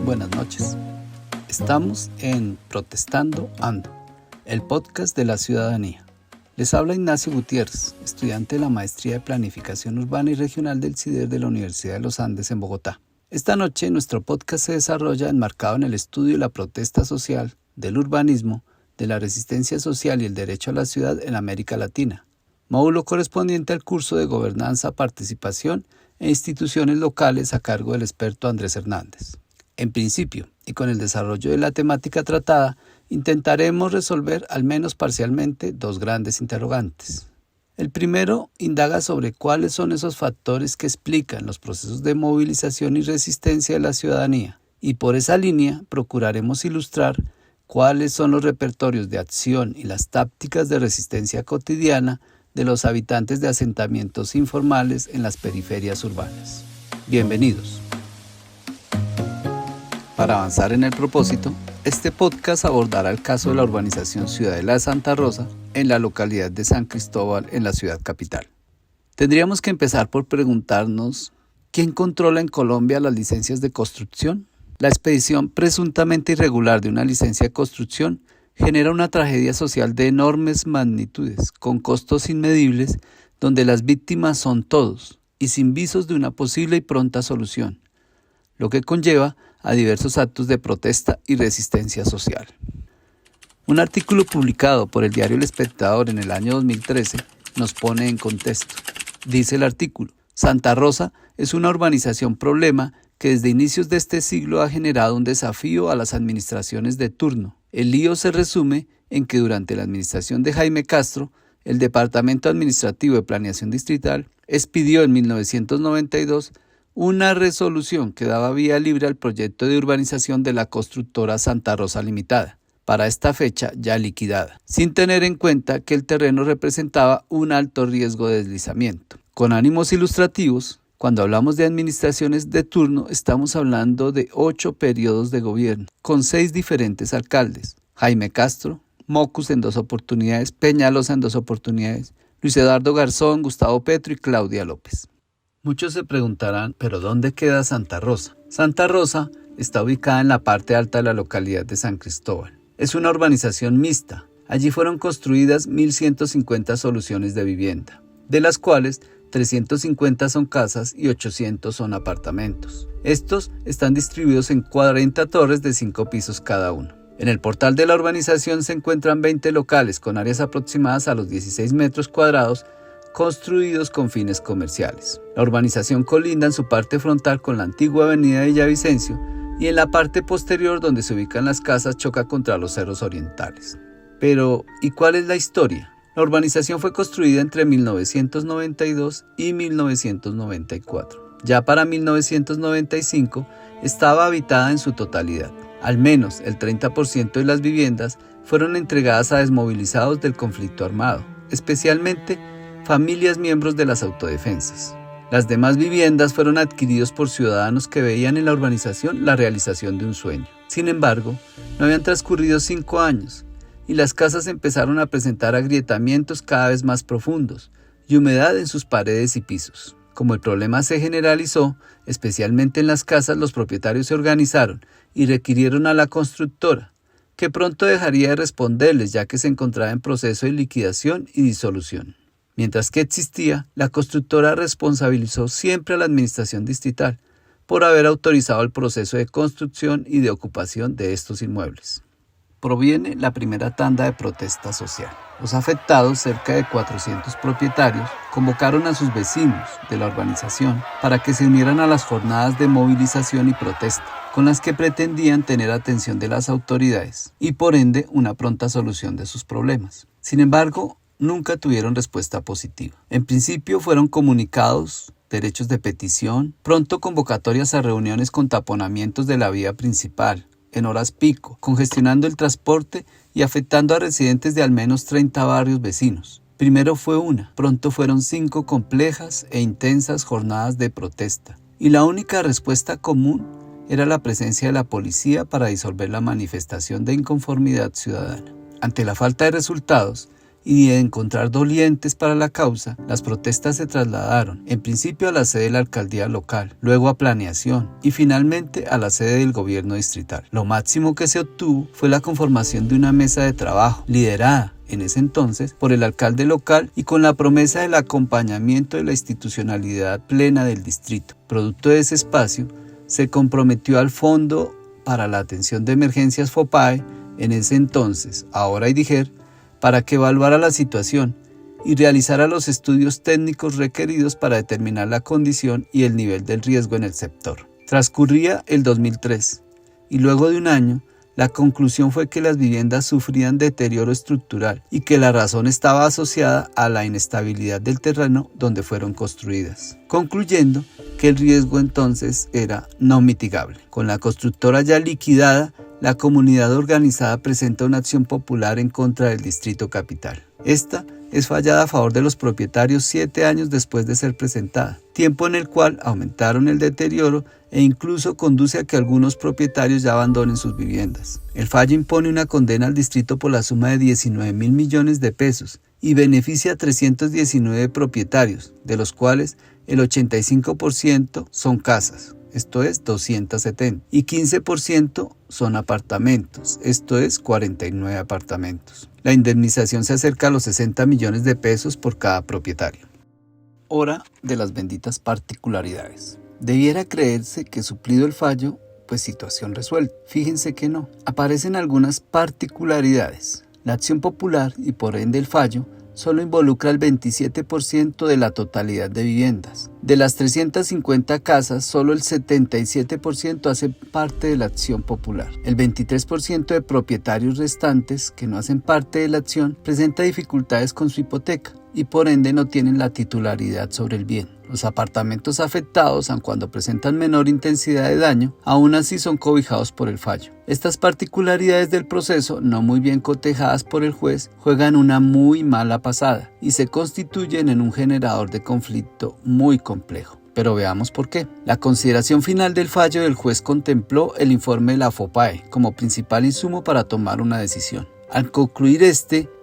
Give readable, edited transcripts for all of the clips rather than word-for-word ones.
buenas noches. Estamos en Protestando Ando, el podcast de la ciudadanía. Les habla Ignacio Gutiérrez, estudiante de la Maestría de Planificación Urbana y Regional del CIDER de la Universidad de los Andes en Bogotá. Esta noche nuestro podcast se desarrolla enmarcado en el estudio y la protesta social, del urbanismo, de la resistencia social y el derecho a la ciudad en América Latina, módulo correspondiente al curso de Gobernanza, Participación e Instituciones Locales a cargo del experto Andrés Hernández. En principio, y con el desarrollo de la temática tratada, intentaremos resolver al menos parcialmente dos grandes interrogantes. El primero indaga sobre cuáles son esos factores que explican los procesos de movilización y resistencia de la ciudadanía, y por esa línea procuraremos ilustrar cuáles son los repertorios de acción y las tácticas de resistencia cotidiana de los habitantes de asentamientos informales en las periferias urbanas. Bienvenidos. Para avanzar en el propósito, este podcast abordará el caso de la urbanización Ciudadela de Santa Rosa en la localidad de San Cristóbal en la ciudad capital. Tendríamos que empezar por preguntarnos, ¿quién controla en Colombia las licencias de construcción? La expedición presuntamente irregular de una licencia de construcción genera una tragedia social de enormes magnitudes, con costos inmedibles, donde las víctimas son todos y sin visos de una posible y pronta solución, lo que conlleva a diversos actos de protesta y resistencia social. Un artículo publicado por el diario El Espectador en el año 2013 nos pone en contexto. Dice el artículo: Santa Rosa es una urbanización problema que desde inicios de este siglo ha generado un desafío a las administraciones de turno. El lío se resume en que durante la administración de Jaime Castro, el Departamento Administrativo de Planeación Distrital expidió en 1992 una resolución que daba vía libre al proyecto de urbanización de la constructora Santa Rosa Limitada, para esta fecha ya liquidada, sin tener en cuenta que el terreno representaba un alto riesgo de deslizamiento. Con ánimos ilustrativos, cuando hablamos de administraciones de turno, estamos hablando de 8 periodos de gobierno, con 6 diferentes alcaldes: Jaime Castro, Mocus en 2 oportunidades, Peñalosa en 2 oportunidades, Luis Eduardo Garzón, Gustavo Petro y Claudia López. Muchos se preguntarán, ¿pero dónde queda Santa Rosa? Santa Rosa está ubicada en la parte alta de la localidad de San Cristóbal. Es una urbanización mixta. Allí fueron construidas 1.150 soluciones de vivienda, de las cuales 350 son casas y 800 son apartamentos. Estos están distribuidos en 40 torres de 5 pisos cada uno. En el portal de la urbanización se encuentran 20 locales con áreas aproximadas a los 16 metros cuadrados, construidos con fines comerciales. La urbanización colinda en su parte frontal con la antigua avenida Villavicencio y en la parte posterior donde se ubican las casas choca contra los cerros orientales. Pero, ¿y cuál es la historia? La urbanización fue construida entre 1992 y 1994. Ya para 1995 estaba habitada en su totalidad. Al menos el 30% de las viviendas fueron entregadas a desmovilizados del conflicto armado, especialmente familias miembros de las autodefensas. Las demás viviendas fueron adquiridas por ciudadanos que veían en la urbanización la realización de un sueño. Sin embargo, no habían transcurrido 5 años y las casas empezaron a presentar agrietamientos cada vez más profundos y humedad en sus paredes y pisos. Como el problema se generalizó, especialmente en las casas, los propietarios se organizaron y requirieron a la constructora, que pronto dejaría de responderles ya que se encontraba en proceso de liquidación y disolución. Mientras que existía, la constructora responsabilizó siempre a la administración distrital por haber autorizado el proceso de construcción y de ocupación de estos inmuebles. Proviene la primera tanda de protesta social. Los afectados, cerca de 400 propietarios, convocaron a sus vecinos de la urbanización para que se unieran a las jornadas de movilización y protesta, con las que pretendían tener atención de las autoridades y por ende una pronta solución de sus problemas. Sin embargo, nunca tuvieron respuesta positiva. En principio fueron comunicados derechos de petición, pronto convocatorias a reuniones con taponamientos de la vía principal, en horas pico, congestionando el transporte y afectando a residentes de al menos 30 barrios vecinos. Primero fue una, pronto fueron 5 complejas e intensas jornadas de protesta, y la única respuesta común era la presencia de la policía para disolver la manifestación de inconformidad ciudadana. Ante la falta de resultados, y de encontrar dolientes para la causa, las protestas se trasladaron, en principio a la sede de la alcaldía local, luego a planeación y finalmente a la sede del gobierno distrital. Lo máximo que se obtuvo fue la conformación de una mesa de trabajo, liderada en ese entonces por el alcalde local y con la promesa del acompañamiento de la institucionalidad plena del distrito. Producto de ese espacio, se comprometió al Fondo para la Atención de Emergencias FOPAE, en ese entonces, ahora IDIGER, para que evaluara la situación y realizara los estudios técnicos requeridos para determinar la condición y el nivel del riesgo en el sector. Transcurría el 2003 y luego de un año, la conclusión fue que las viviendas sufrían deterioro estructural y que la razón estaba asociada a la inestabilidad del terreno donde fueron construidas, concluyendo que el riesgo entonces era no mitigable. Con la constructora ya liquidada, la comunidad organizada presenta una acción popular en contra del Distrito Capital. Esta es fallada a favor de los propietarios 7 años después de ser presentada, tiempo en el cual aumentaron el deterioro e incluso conduce a que algunos propietarios ya abandonen sus viviendas. El fallo impone una condena al distrito por la suma de 19.000 millones de pesos y beneficia a 319 propietarios, de los cuales el 85% son casas, esto es 270, y 15% son apartamentos, esto es 49 apartamentos. La indemnización se acerca a los 60 millones de pesos por cada propietario. Hora de las benditas particularidades. Debiera creerse que suplido el fallo, pues situación resuelta. Fíjense que no. Aparecen algunas particularidades. La acción popular y por ende el fallo solo involucra el 27% de la totalidad de viviendas. De las 350 casas, solo el 77% hace parte de la acción popular. El 23% de propietarios restantes que no hacen parte de la acción presenta dificultades con su hipoteca y por ende no tienen la titularidad sobre el bien. Los apartamentos afectados, aun cuando presentan menor intensidad de daño, aún así son cobijados por el fallo. Estas particularidades del proceso, no muy bien cotejadas por el juez, juegan una muy mala pasada y se constituyen en un generador de conflicto muy complejo. Pero veamos por qué. La consideración final del fallo del juez contempló el informe de la FOPAE como principal insumo para tomar una decisión. Al concluir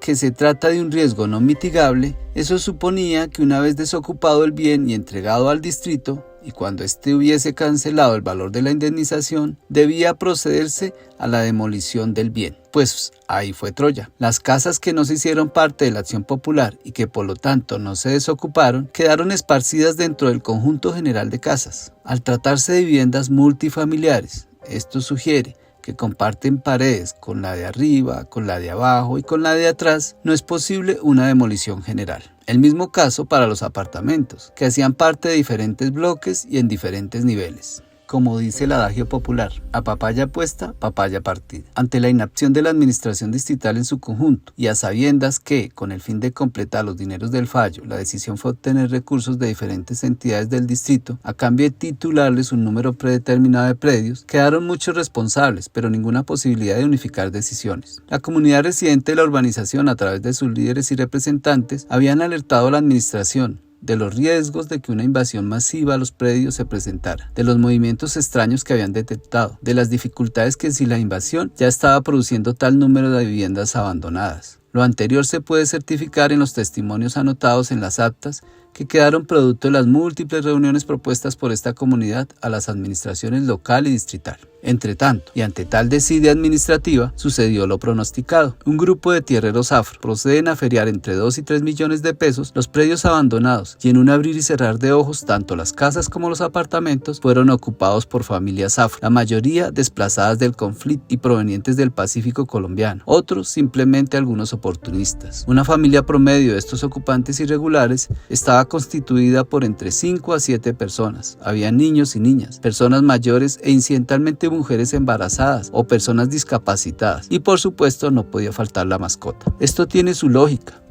que se trata de un riesgo no mitigable, eso suponía que una vez desocupado el bien y entregado al distrito, y cuando éste hubiese cancelado el valor de la indemnización, debía procederse a la demolición del bien. Pues ahí fue Troya. Las casas que no se hicieron parte de la acción popular y que por lo tanto no se desocuparon, quedaron esparcidas dentro del conjunto general de casas. Al tratarse de viviendas multifamiliares, esto sugiere que comparten paredes con la de arriba, con la de abajo y con la de atrás, no es posible una demolición general. El mismo caso para los apartamentos, que hacían parte de diferentes bloques y en diferentes niveles. Como dice el adagio popular, a papaya puesta, papaya partida. Ante la inacción de la administración distrital en su conjunto y a sabiendas que, con el fin de completar los dineros del fallo, la decisión fue obtener recursos de diferentes entidades del distrito a cambio de titularles un número predeterminado de predios, quedaron muchos responsables, pero ninguna posibilidad de unificar decisiones. La comunidad residente de la urbanización, a través de sus líderes y representantes, habían alertado a la administración de los riesgos de que una invasión masiva a los predios se presentara, de los movimientos extraños que habían detectado, de las dificultades que si la invasión ya estaba produciendo tal número de viviendas abandonadas. Lo anterior se puede certificar en los testimonios anotados en las actas que quedaron producto de las múltiples reuniones propuestas por esta comunidad a las administraciones local y distrital. Entretanto, y ante tal desidia administrativa, sucedió lo pronosticado. Un grupo de tierreros afro proceden a feriar entre 2 y 3 millones de pesos los predios abandonados y en un abrir y cerrar de ojos, tanto las casas como los apartamentos fueron ocupados por familias afro, la mayoría desplazadas del conflicto y provenientes del Pacífico colombiano, otros simplemente algunos oportunistas. Una familia promedio de estos ocupantes irregulares estaba constituida por entre 5 a 7 personas. Había niños y niñas, personas mayores e incidentalmente mujeres embarazadas o personas discapacitadas y por supuesto no podía faltar la mascota. Esto tiene su lógica.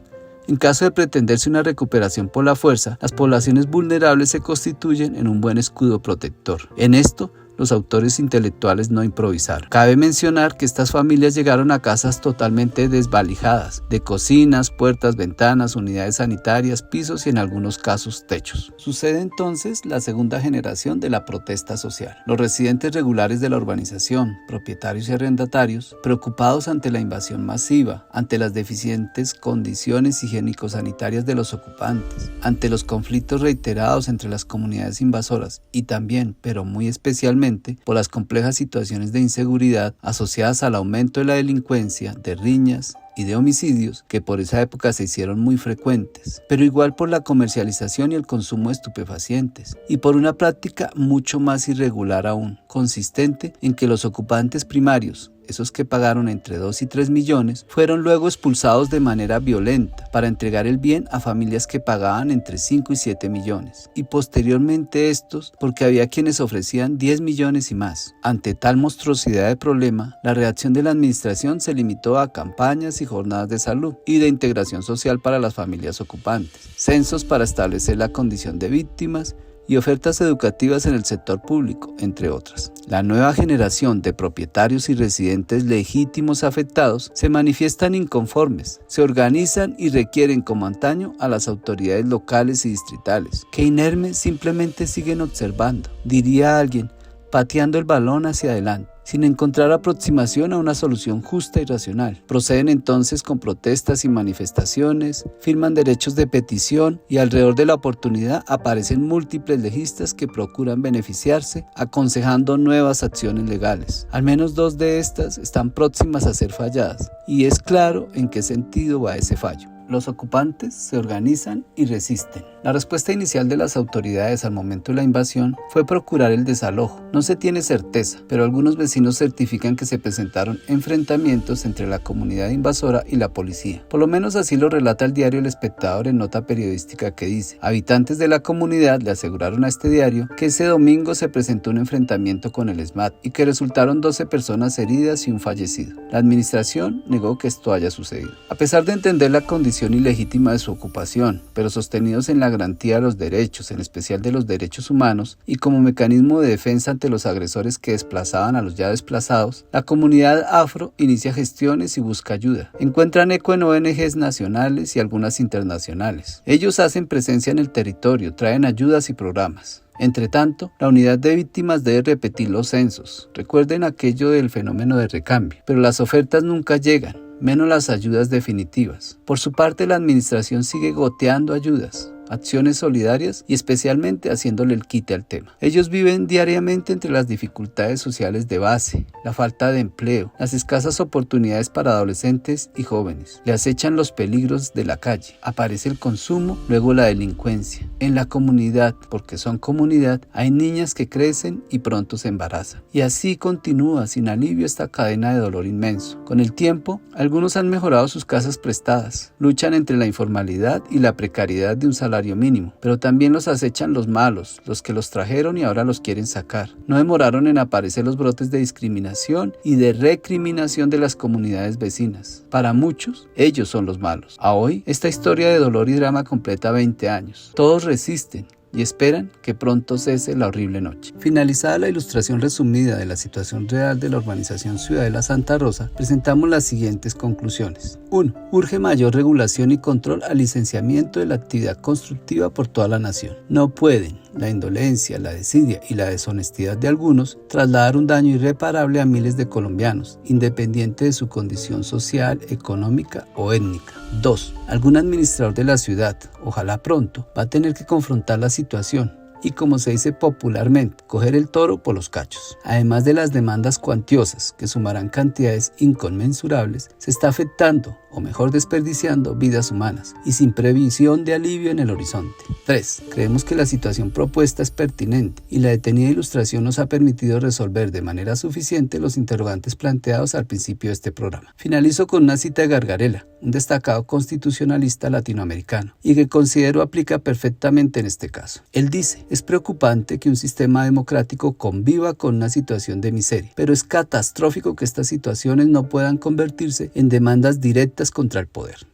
En caso de pretenderse una recuperación por la fuerza, las poblaciones vulnerables se constituyen en un buen escudo protector. En esto los autores intelectuales no improvisaron. Cabe mencionar que estas familias llegaron a casas totalmente desvalijadas, de cocinas, puertas, ventanas, unidades sanitarias, pisos y en algunos casos techos. Sucede entonces la segunda generación de la protesta social. Los residentes regulares de la urbanización, propietarios y arrendatarios, preocupados ante la invasión masiva, ante las deficientes condiciones higiénico-sanitarias de los ocupantes, ante los conflictos reiterados entre las comunidades invasoras y también, pero muy especialmente, por las complejas situaciones de inseguridad asociadas al aumento de la delincuencia, de riñas y de homicidios que por esa época se hicieron muy frecuentes, pero igual por la comercialización y el consumo de estupefacientes y por una práctica mucho más irregular aún, consistente en que los ocupantes primarios, esos que pagaron entre 2 y 3 millones, fueron luego expulsados de manera violenta para entregar el bien a familias que pagaban entre 5 y 7 millones, y posteriormente estos porque había quienes ofrecían 10 millones y más. Ante tal monstruosidad de problema, la reacción de la administración se limitó a campañas y jornadas de salud y de integración social para las familias ocupantes, censos para establecer la condición de víctimas y ofertas educativas en el sector público, entre otras. La nueva generación de propietarios y residentes legítimos afectados se manifiestan inconformes, se organizan y requieren como antaño a las autoridades locales y distritales, que inermes simplemente siguen observando, diría alguien, pateando el balón hacia adelante, sin encontrar aproximación a una solución justa y racional. Proceden entonces con protestas y manifestaciones, firman derechos de petición y alrededor de la oportunidad aparecen múltiples legistas que procuran beneficiarse, aconsejando nuevas acciones legales. Al menos 2 de estas están próximas a ser falladas, y es claro en qué sentido va ese fallo. Los ocupantes se organizan y resisten. La respuesta inicial de las autoridades al momento de la invasión fue procurar el desalojo. No se tiene certeza, pero algunos vecinos certifican que se presentaron enfrentamientos entre la comunidad invasora y la policía. Por lo menos así lo relata el diario El Espectador en nota periodística que dice: habitantes de la comunidad le aseguraron a este diario que ese domingo se presentó un enfrentamiento con el SMAT y que resultaron 12 personas heridas y un fallecido. La administración negó que esto haya sucedido. A pesar de entender la condición ilegítima de su ocupación, pero sostenidos en la garantía de los derechos, en especial de los derechos humanos, y como mecanismo de defensa ante los agresores que desplazaban a los ya desplazados, la comunidad afro inicia gestiones y busca ayuda. Encuentran eco en ONGs nacionales y algunas internacionales. Ellos hacen presencia en el territorio, traen ayudas y programas. Entre tanto, la unidad de víctimas debe repetir los censos. Recuerden aquello del fenómeno de recambio, pero las ofertas nunca llegan, menos las ayudas definitivas. Por su parte, la administración sigue goteando ayudas, acciones solidarias y especialmente haciéndole el quite al tema. Ellos viven diariamente entre las dificultades sociales de base, la falta de empleo, las escasas oportunidades para adolescentes y jóvenes. Le acechan los peligros de la calle. Aparece el consumo, luego la delincuencia. En la comunidad, porque son comunidad, hay niñas que crecen y pronto se embarazan. Y así continúa sin alivio esta cadena de dolor inmenso. Con el tiempo, algunos han mejorado sus casas prestadas, luchan entre la informalidad y la precariedad de un salario mínimo, pero también los acechan los malos, los que los trajeron y ahora los quieren sacar. No demoraron en aparecer los brotes de discriminación y de recriminación de las comunidades vecinas. Para muchos, ellos son los malos. A hoy, esta historia de dolor y drama completa 20 años. Todos resisten y esperan que pronto cese la horrible noche. Finalizada la ilustración resumida de la situación real de la urbanización Ciudadela Santa Rosa, presentamos las siguientes conclusiones. 1. Urge mayor regulación y control al licenciamiento de la actividad constructiva por toda la nación. No pueden la indolencia, la desidia y la deshonestidad de algunos trasladar un daño irreparable a miles de colombianos, independiente de su condición social, económica o étnica. 2. Algún administrador de la ciudad, ojalá pronto, va a tener que confrontar la situación y, como se dice popularmente, coger el toro por los cachos. Además de las demandas cuantiosas, que sumarán cantidades inconmensurables, se está afectando, o mejor desperdiciando, vidas humanas y sin previsión de alivio en el horizonte. 3. Creemos que la situación propuesta es pertinente y la detenida ilustración nos ha permitido resolver de manera suficiente los interrogantes planteados al principio de este programa. Finalizo con una cita de Gargarella, un destacado constitucionalista latinoamericano, y que considero aplica perfectamente en este caso. Él dice: es preocupante que un sistema democrático conviva con una situación de miseria, pero es catastrófico que estas situaciones no puedan convertirse en demandas directas contra el poder.